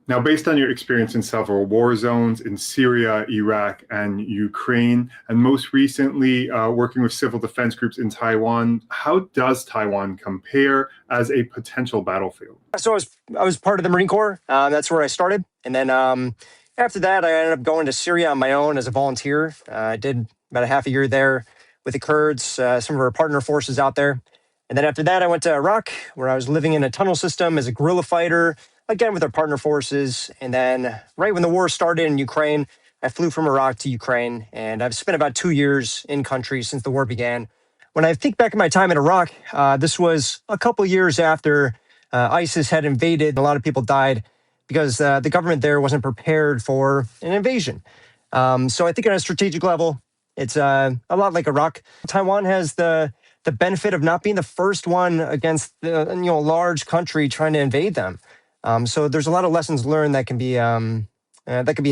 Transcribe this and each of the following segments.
Now, based on your experience in several war zones in Syria, Iraq, and Ukraine, and most recently working with civil defense groups in Taiwan, how does Taiwan compare as a potential battlefield? So I was part of the Marine Corps. That's where I started, and then after that, I ended up going to Syria on my own as a volunteer. I did about a half a year there with the Kurds, some of our partner forces out there. And then after that, I went to Iraq, where I was living in a tunnel system as a guerrilla fighter, again with our partner forces. And then right when the war started in Ukraine, I flew from Iraq to Ukraine, and I've spent about 2 years in country since the war began. When I think back at my time in Iraq, this was a couple years after ISIS had invaded. A lot of people died because the government there wasn't prepared for an invasion. So I think on a strategic level, it's a lot like Iraq. Taiwan has the benefit of not being the first one against the large country trying to invade them. So there's a lot of lessons learned that can be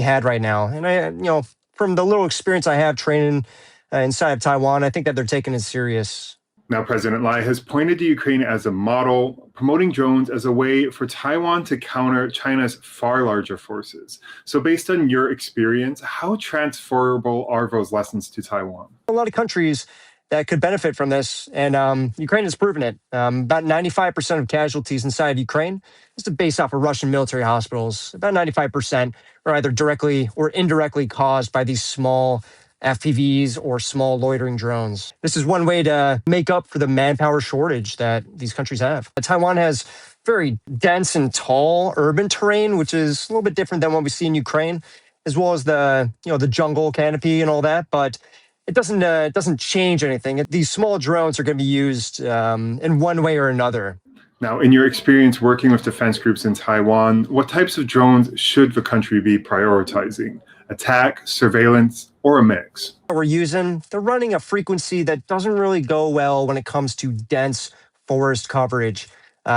had right now. And from the little experience I have training inside of Taiwan, I think that they're taking it serious. Now, President Lai has pointed to Ukraine as a model, promoting drones as a way for Taiwan to counter China's far larger forces. So based on your experience, how transferable are those lessons to Taiwan? A lot of countries that could benefit from this, and Ukraine has proven it. About 95% of casualties inside Ukraine, this is based off of Russian military hospitals, about 95% are either directly or indirectly caused by these small FPVs or small loitering drones. This is one way to make up for the manpower shortage that these countries have. Taiwan has very dense and tall urban terrain, which is a little bit different than what we see in Ukraine, as well as the jungle canopy and all that. But it doesn't change anything. These small drones are going to be used in one way or another. Now, in your experience working with defense groups in Taiwan, what types of drones should the country be prioritizing? Attack, surveillance, or a mix? They're running a frequency that doesn't really go well when it comes to dense forest coverage.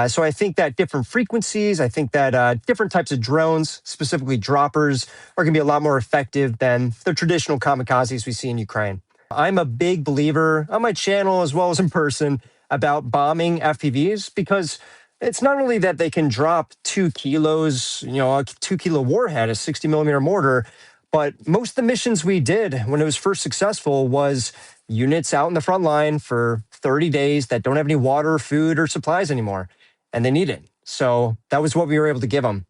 So I think that different frequencies, I think that different types of drones, specifically droppers, are going to be a lot more effective than the traditional kamikazes we see in Ukraine. I'm a big believer on my channel as well as in person about bombing FPVs, because it's not only that they can drop 2 kilos, a 2-kilo warhead, a 60 millimeter mortar, but most of the missions we did when it was first successful was units out in the front line for 30 days that don't have any water, food, or supplies anymore, and they need it. So that was what we were able to give them.